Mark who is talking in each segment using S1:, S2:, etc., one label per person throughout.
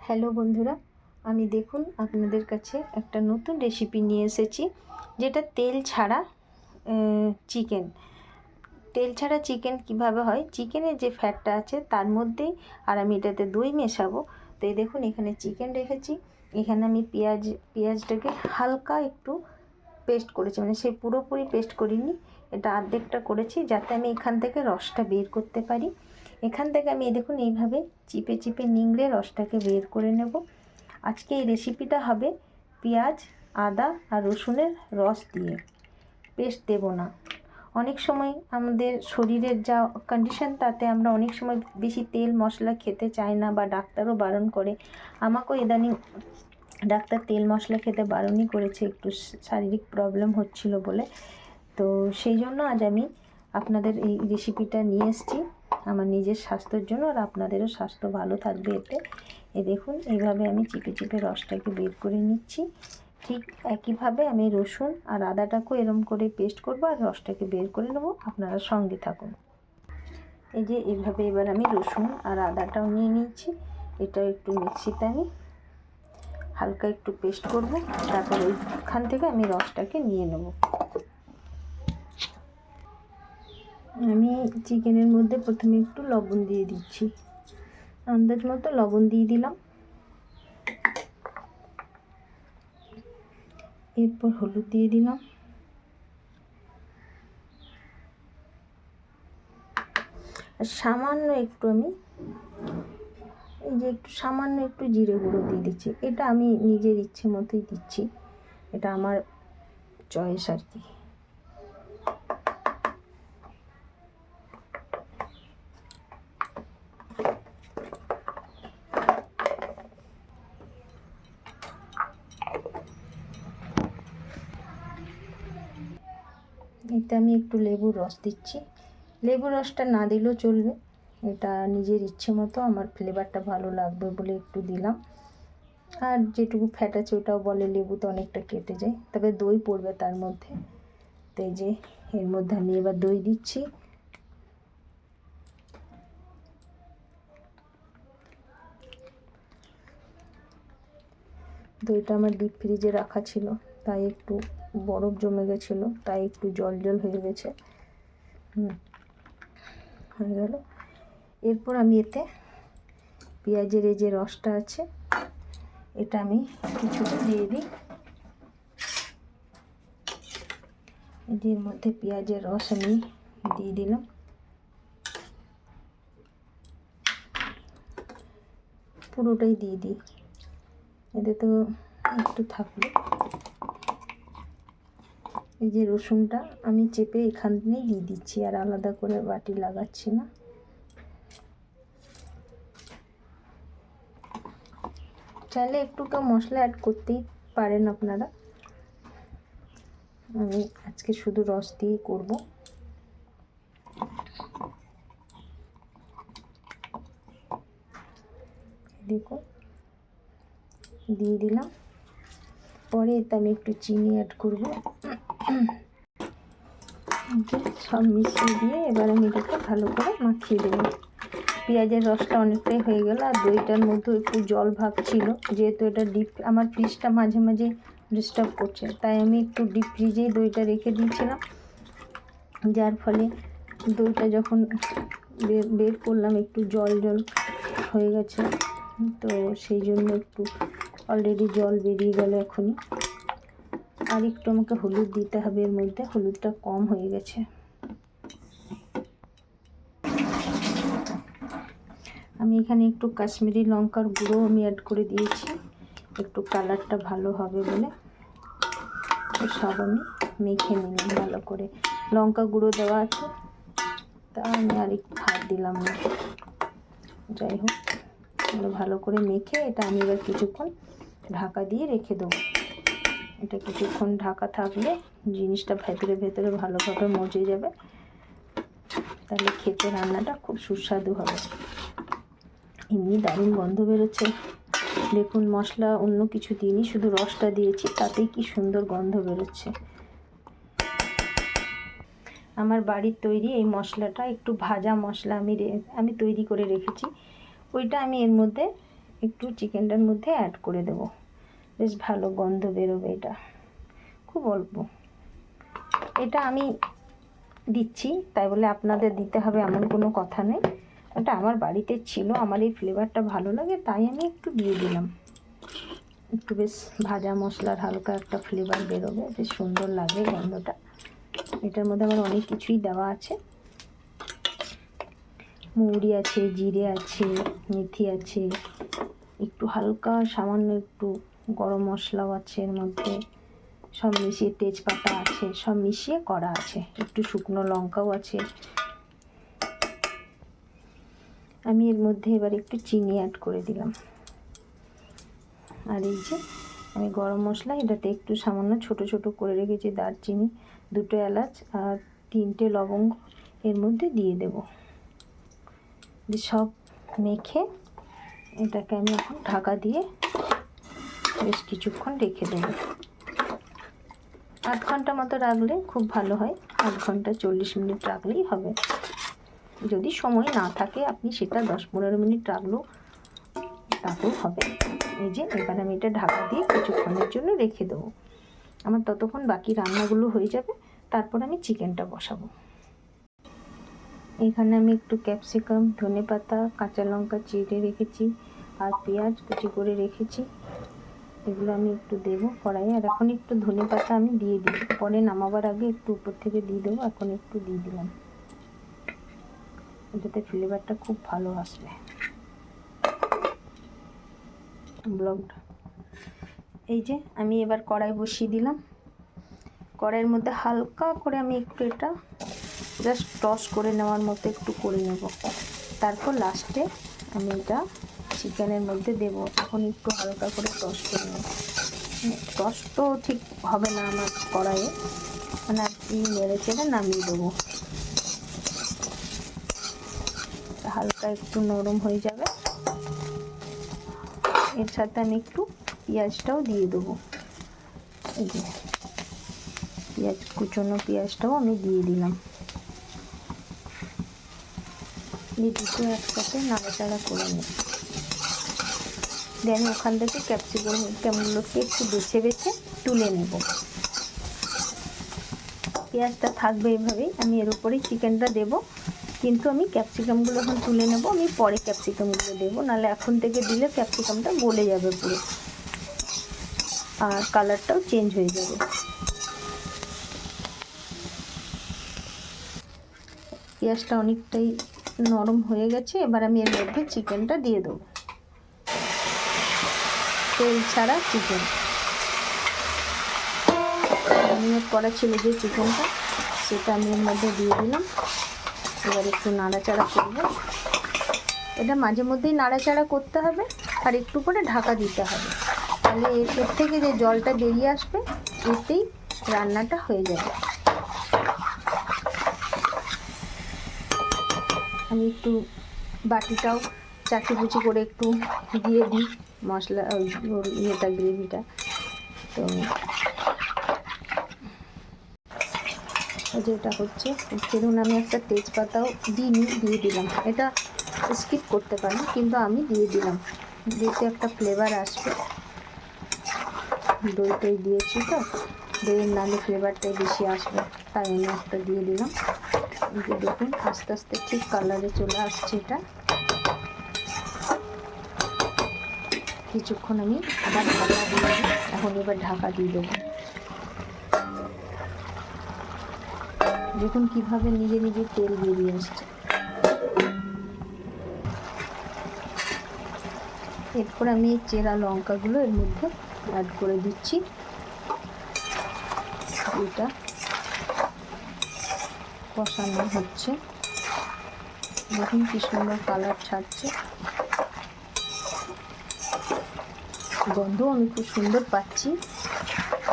S1: Hello বন্ধুরা, আমি দেখুন আপনাদের কাছে একটা নতুন রেসিপি নিয়ে এসেছি, যেটা তেল ছাড়া চিকেন। তেল ছাড়া চিকেন কিভাবে হয়, চিকেনের যে ফ্যাটটা আছে তার মধ্যেই, আর আমি এটাতে দই মেশাবো। তো এই দেখুন, এখানে চিকেন রেখেছি। এখানে আমি পেঁয়াজটাকে হালকা একটু পেস্ট করেছি, মানে সে পুরোপুরি পেস্ট করিনি, এটা অর্ধেকটা করেছি যাতে আমি এখান থেকে রসটা বের করতে পারি। এখান থেকে আমি দেখুন এইভাবে চিপে চিপে নিংড়ে রসটাকে বের করে নেব। আজকে এই রেসিপিটা হবে পেঁয়াজ, আদা আর রসুনের রস দিয়ে, পেস্ট দেব না। অনেক সময় আমাদের শরীরের যা কন্ডিশন, তাতে আমরা অনেক সময় বেশি তেল মশলা খেতে চাই না, বা ডাক্তারও বারণ করে। আমাকেও ইদানিং ডাক্তার তেল মশলা খেতে বারণই করেছে, একটু শারীরিক প্রবলেম হচ্ছিল বলে। তো সেই জন্য আজ আমি আপনাদের এই রেসিপিটা নিয়ে এসেছি, আমার নিজের স্বাস্থ্যের জন্য, আর আপনাদেরও স্বাস্থ্য ভালো থাকবে এতে। দেখুন এইভাবে আমি চিপে চিপে রসটাকে বের করে নিচ্ছি। ঠিক একইভাবে আমি রসুন আর আদাটাকেও এরম করে পেস্ট করব, আর রসটাকে বের করে নেব। আপনারা সঙ্গে থাকুন। এই যে এইভাবে এবার আমি রসুন আর আদাটাও নিয়ে নিচ্ছি। এটাও একটু মিক্সিতে আমি হালকা একটু পেস্ট করব, তারপর ওইখান থেকে আমি রসটাকে নিয়ে নেব। আমি চিকেনের মধ্যে প্রথমে একটু লবণ দিয়ে দিচ্ছি, আন্দাজ মতো লবণ দিয়ে দিলাম। এরপর হলুদ দিয়ে দিলাম, আর সামান্য একটু আমি সামান্য একটু জিরে গুঁড়ো দিয়ে দিচ্ছি। এটা আমি নিজের ইচ্ছে মতোই দিচ্ছি, এটা আমার চয়েস আর কি। এতে আমি একটু লেবুর রস দিচ্ছি। লেবুর রসটা না দিলেও চলবে, এটা নিজের ইচ্ছে মতো, আমার ফ্লেভারটা ভালো লাগবে বলে একটু দিলাম। আর যেটুকু ফ্যাট আছে ওটাও বলে লেবু তো অনেকটা কেটে যায়, তবে দই পড়বে তার মধ্যে। তো এই যে এর মধ্যে আমি এবার দই দিচ্ছি। দইটা আমার ডিপ ফ্রিজে রাখা ছিল, তাই একটু বরফ জমে গেছিলো, তাই একটু জল জল হয়ে গেছে। হয়ে গেল। এরপর আমি এতে পেঁয়াজের এই যে রসটা আছে, এটা আমি কিছুটা দিয়ে দিই। এর মধ্যে পেঁয়াজের রস আমি দিয়ে দিলাম। পুরোটাই দিয়ে দিই, এতে তো একটু থাকবে। এই যে রসুনটা আমি চেপে এখানেই দিয়ে দিচ্ছি, আর আলাদা করে বাটি লাগাচ্ছি না। চাইলে একটু মশলা অ্যাড করতেই পারেন আপনারা, আমি আজকে শুধু রস দিয়ে করব। দেখো দিয়ে দিলাম। পরে এতে আমি একটু চিনি অ্যাড করব। সব মিশিয়ে দিয়ে এবার আমি এটাকে ভালো করে মাখিয়ে দেবো। পেঁয়াজের রসটা অনেকটাই হয়ে গেল, আর দইটার মধ্যে একটু জল ভাব ছিল, যেহেতু এটা ডিপ, আমার ফ্রিজটা মাঝে মাঝে ডিস্টার্ব করছে, তাই আমি একটু ডিপ ফ্রিজেই দইটা রেখে দিয়েছিলাম, যার ফলে দইটা যখন বের করলাম একটু জল জল হয়ে গেছে। তো সেই জন্য একটু অলরেডি জল বেরিয়ে গেল এখনই। আর একটু আমাকে হলুদ দিতে হবে, এর মধ্যে হলুদটা কম হয়ে গেছে। আমি এখানে একটু কাশ্মীরি লঙ্কার গুঁড়ো আমি অ্যাড করে দিয়েছি, একটু কালারটা ভালো হবে বলে। তো সব আমি মেখে নিলাম ভালো করে, লঙ্কা গুঁড়ো দেওয়া আছে, তা আমি আর একটু হাত দিলাম না। যাই হোক, ভালো করে মেখে এটা আমি এবার কিছুক্ষণ ঢাকা দিয়ে রেখে দেবো। এটা কিছুক্ষণ ঢাকা থাকলে জিনিসটা ভেতরে ভেতরে ভালোভাবে মজে যাবে, তাহলে খেতে রান্নাটা খুব সুস্বাদু হবে। এমনি দারুণ গন্ধ বেরোচ্ছে, দেখুন মশলা অন্য কিছু দিইনি, শুধু রসটা দিয়েছি, তাতেই কি সুন্দর গন্ধ বেরোচ্ছে। আমার বাড়ির তৈরি এই মশলাটা, একটু ভাজা মশলা আমি তৈরি করে রেখেছি, ওইটা আমি এর মধ্যে একটু চিকেনটার মধ্যে অ্যাড করে দেব। বেশ ভালো গন্ধ বেরোবে, এটা খুব অল্প। এটা আমি দিচ্ছি তাই বলে আপনাদের দিতে হবে এমন কোনো কথা নেই। এটা আমার বাড়িতে ছিল, আমার এই ফ্লেভারটা ভালো লাগে তাই আমি একটু দিয়ে দিলাম। একটু বেশ ভাজা মশলার হালকা একটা ফ্লেভার বেরোবে, বেশ সুন্দর লাগে গন্ধটা। এটার মধ্যে আমার অনেক কিছুই দেওয়া আছে, মৌরি আছে, জিরে আছে, মেথি আছে, একটু হালকা সামান্য একটু গরম মশলাও আছে এর মধ্যে, সব মিশিয়ে তেজপাতা আছে, সব মিশিয়ে করা আছে, একটু শুকনো লঙ্কাও আছে। আমি এর মধ্যে এবার একটু চিনি অ্যাড করে দিলাম। আর এই যে আমি গরম মশলা, এটাতে একটু সামান্য ছোট ছোট করে রেখেছি দারচিনি, 2টো এলাচ আর 3টে লবঙ্গ এর মধ্যে দিয়ে দেব। সব মেখে এটাকে আমি এখন ঢাকা দিয়ে বেশ কিছুক্ষণ রেখে দেব। 8 ঘন্টা মতো রাখলে খুব ভালো হয়, 8 ঘন্টা 40 মিনিট রাখলেই হবে। যদি সময় না থাকে আপনি সেটা 10-15 মিনিট রাখলেও তাতেও হবে। এই যে এবার আমি এটা ঢাকা দিয়ে কিছুক্ষণের জন্য রেখে দেবো। আমার ততক্ষণ বাকি রান্নাগুলো হয়ে যাবে, তারপর আমি চিকেনটা বসাবো। এখানে আমি একটু ক্যাপসিকাম, ধনেপাতা, কাঁচা লঙ্কা চিড়ে রেখেছি আর পেঁয়াজ কুচি করে রেখেছি, এগুলো আমি একটু দেবো কড়াইয়ে। আর এখন একটু ধনেপাতা আমি দিয়ে দিই, পরে নামাবার আগে একটু উপর থেকে দিয়ে দেবো, এখন একটু দিয়ে দিলাম, এটাতে ফ্লেভারটা খুব ভালো আসবে। ব্লগটা এই যে আমি এবার কড়াই বসিয়ে দিলাম। কড়াইয়ের মধ্যে হালকা করে আমি একটু এটা জাস্ট টস করে নেওয়ার মতো একটু করে নেব, তারপর লাস্টে আমি এটা চিকেনের মধ্যে দেব। এখন একটু হালকা করে টস করে নেব। টস তো ঠিক হবে না আমার কড়াইয়ে, মানে আপনি নেড়ে চেড়ে নামিয়ে দেবো, হালকা একটু নরম হয়ে যাবে। এর সাথে আমি একটু পেঁয়াজটাও দিয়ে দেবো, এই যে পেঁয়াজ কুচনো পেঁয়াজটাও আমি দিয়ে দিলাম। এই দুটো একসাথে নাড়াচাড়া করে নেব। দিয়ে আমি ওখান থেকে ক্যাপসিকামগুলোকে একটু বেছে বেছে তুলে নেব। পেঁয়াজটা থাকবে এভাবেই, আমি এর উপরেই চিকেনটা দেবো, কিন্তু আমি ক্যাপসিকামগুলো এখন তুলে নেব। আমি পরে ক্যাপসিকামগুলো দেবো, নাহলে এখন থেকে দিলে ক্যাপসিকামটা গলে যাবে পুরো, আর কালারটাও চেঞ্জ হয়ে যাবে। পেঁয়াজটা অনেকটাই নরম হয়ে গেছে, এবার আমি এর মধ্যে চিকেনটা দিয়ে দেবো, তেল ছাড়া চিকেন। ম্যারিনেট করা ছিল যে চিকেনটা, সেটা আমি এর মধ্যে দিয়ে দিলাম। এবার একটু নাড়াচাড়া করব, এটা মাঝে মধ্যেই নাড়াচাড়া করতে হবে আর একটু করে ঢাকা দিতে হবে, তাহলে এর থেকে যে জলটা বেরিয়ে আসবে এতেই রান্নাটা হয়ে যাবে। আমি একটু বাটিটাও চাকিপুচি করে একটু দিয়ে দিই মশলা, ইয়েটা গ্রেভিটা। তো যেটা হচ্ছে ধরুন আমি একটা তেজপাতাও দিয়ে দিলাম, এটা স্কিপ করতে পারি কিন্তু আমি দিয়ে দিলাম, দিতে একটা ফ্লেভার আসবে। দই দিয়েছি তো, দইয়ের নালে ফ্লেভারটাই বেশি আসবে, তাই আমি একটা দিয়ে দিলাম। দেখুন আস্তে আস্তে ঠিক কালারে চলে আসছে এটা। কিছুক্ষণ আমি আবার ঢাকা দিয়ে দিই, এখন এবার ঢাকা দিয়ে দেবো। দেখুন কিভাবে নিজে নিজে তেল বেরিয়ে আসছে। এরপর আমি এই চেরা লঙ্কাগুলো এর মধ্যে অ্যাড করে দিচ্ছি। এটা কষানো হচ্ছে, দেখুন কি সুন্দর কালার ছাড়ছে, গন্ধ আমি খুব সুন্দর পাচ্ছি।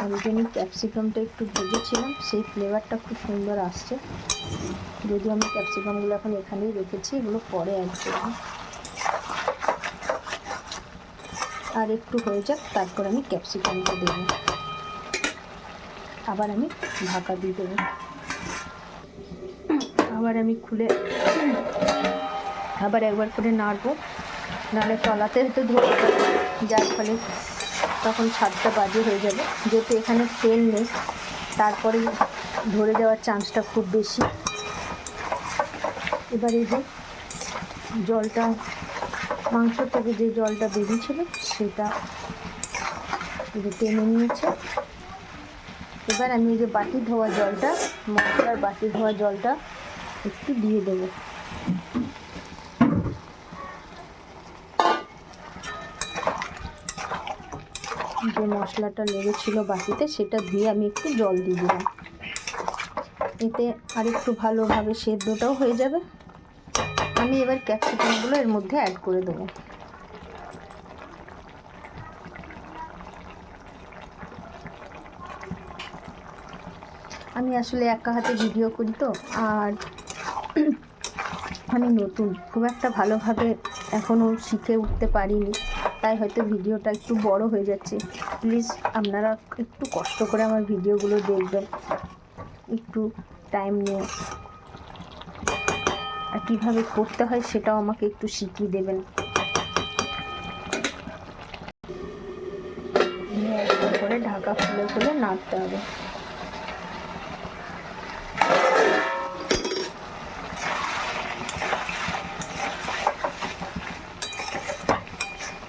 S1: আমি জন্য ক্যাপসিকামটা একটু ভেজেছিলাম, সেই ফ্লেভারটা খুব সুন্দর আসছে। যদিও আমি ক্যাপসিকামগুলো এখন এখানেই রেখেছি, এগুলো পরে অ্যাড করব। আর একটু হয়ে যাক, তারপর আমি ক্যাপসিকামটা দেবো, আবার আমি ঢাকা দিয়ে দেবো। আবার আমি খুলে আবার একবার করে নাড়বো, নাহলে তলাতে হয়তো ধরে যাবে, যার ফলে তখন ছাদটা বাজে হয়ে যাবে। যেহেতু এখানে তেল নেই, তারপরে ধরে যাওয়ার চান্সটা খুব বেশি। এবার এই যে জলটা, মাংস থেকে যে জলটা বেরিয়েছিল সেটা টেনে নিয়েছে। এবার আমি এই যে বাটি ধোয়া জলটা, মশলার বাটি ধোয়া জলটা একটু দিয়ে দেবো। যে মশলাটা লেগেছিল বাটিতে সেটা ধুয়ে আমি একটু জল দিয়ে দিলাম। এতে আর একটু ভালোভাবে সেদ্ধটাও হয়ে যাবে। আমি এবার ক্যাপসিকামগুলো এর মধ্যে অ্যাড করে দেবো। আমি আসলে একা হাতে ভিডিও করি তো, আর আমি নতুন, খুব একটা ভালোভাবে এখনও শিখে উঠতে পারিনি, তাই হয়তো ভিডিওটা একটু বড় হয়ে যাচ্ছে। প্লিজ আপনারা একটু কষ্ট করে আমার ভিডিওগুলো দেখবেন, একটু টাইম নিয়ে, আর কীভাবে করতে হয় সেটাও আমাকে একটু শিখিয়ে দেবেন। একবার করে ঢাকা খুলে খুলে নাড়তে হবে।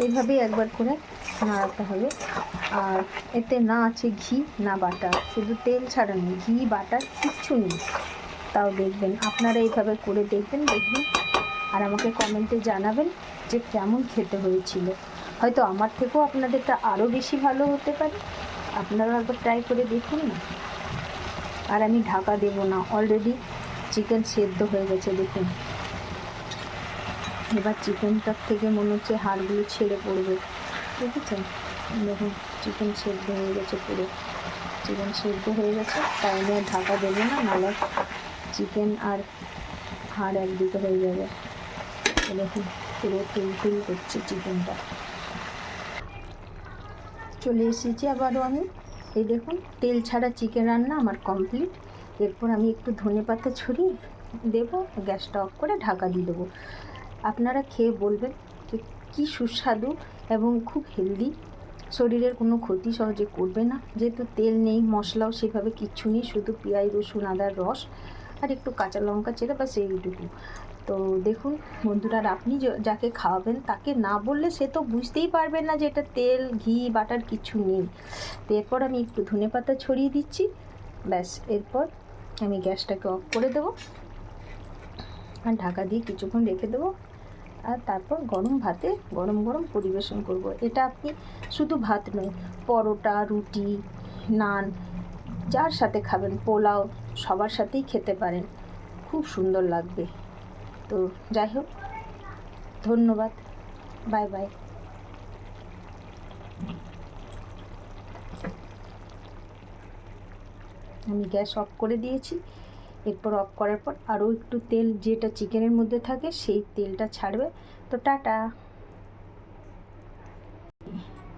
S1: এইভাবেই একবার করে নাড়াতে হবে। আর এতে না আছে ঘি না বাটার, শুধু তেল ছাড়া নেই, ঘি বাটার কিচ্ছু নেই। তাও দেখবেন, আপনারা এইভাবে করে দেখবেন, আর আমাকে কমেন্টে জানাবেন যে কেমন খেতে হয়েছিল। হয়তো আমার থেকেও আপনাদেরটা আরও বেশি ভালো হতে পারে, আপনারা একবার ট্রাই করে দেখুন না। আর আমি ঢাকা দেব না, অলরেডি চিকেন সেদ্ধ হয়ে গেছে দেখুন। এবার চিকেনটার থেকে মনে হচ্ছে হাড়গুলো ছেড়ে পড়বে, দেখেছেন? দেখুন চিকেন সেদ্ধ হয়ে গেছে, পুরো চিকেন সেদ্ধ হয়ে গেছে। তাই আমি আর ঢাকা দেবো না, নাহলে চিকেন আর হাড় একদিকে হয়ে যাবে। দেখুন পুরো তুল করছে চিকেনটা। চলে এসেছি আবারও আমি। এই দেখুন তেল ছাড়া চিকেন রান্না আমার কমপ্লিট। এরপর আমি একটু ধনেপাতা ছড়িয়ে দেবো, গ্যাসটা অফ করে ঢাকা দিয়ে দেবো। আপনারা খেয়ে বলবেন যে কী সুস্বাদু এবং খুব হেলদি, শরীরের কোনো ক্ষতি সহজে করবে না। যেহেতু তেল নেই, মশলাও সেভাবে কিচ্ছু নেই, শুধু পেঁয়াজ রসুন আদার রস আর একটু কাঁচা লঙ্কা চেরা, বাস এইটুকু। তো দেখুন বন্ধুরা, আপনি যাকে খাওয়াবেন তাকে না বললে সে তো বুঝতেই পারবে না যে এটা তেল ঘি বাটার কিছু নেই। তো এরপর আমি একটু ধনেপাতা ছড়িয়ে দিচ্ছি, ব্যাস। এরপর আমি গ্যাসটাকে অফ করে দেবো আর ঢাকা দিয়ে কিছুক্ষণ রেখে দেবো। আর তারপর গরম ভাতে গরম গরম পরিবেশন করব। এটা আপনি শুধু ভাত নয়, পরোটা, রুটি, নান, যার সাথে খাবেন, পোলাও, সবার সাথেই খেতে পারেন, খুব সুন্দর লাগবে। তো যাই হোক, ধন্যবাদ, বাই বাই। আমি গ্যাস অফ করে দিয়েছি। এরপর অফ করার পর আরও একটু তেল যেটা চিকেনের মধ্যে থাকে সেই তেলটা ছাড়বে। তো টাটা।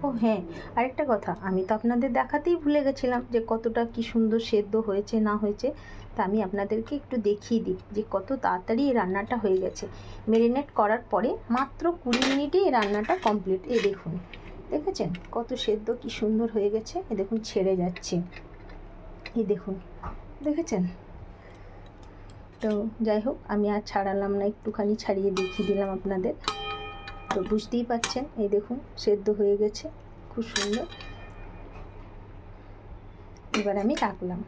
S1: ও হ্যাঁ, আরেকটা কথা, আমি তো আপনাদের দেখাতেই ভুলে গেছিলাম যে কতটা কি সুন্দর সেদ্ধ হয়েছে না হয়েছে। তা আমি আপনাদেরকে একটু দেখিয়ে দিই যে কত তাড়াতাড়ি এই রান্নাটা হয়ে গেছে। ম্যারিনেট করার পরে মাত্র 20 মিনিটেই এই রান্নাটা কমপ্লিট। এই দেখুন, দেখেছেন কত সেদ্ধ কি সুন্দর হয়ে গেছে। এই দেখুন ছেড়ে যাচ্ছে, এই দেখুন, দেখেছেন? তো যাই হোক, আমি আর ছাড়ালাম না, একটুখানি ছাড়িয়ে দেখিয়ে দিলাম আপনাদের। তো বুঝতেই পাচ্ছেন, এই দেখুন সেদ্ধ হয়ে গেছে খুব সুন্দর। এবার আমি রাখলাম।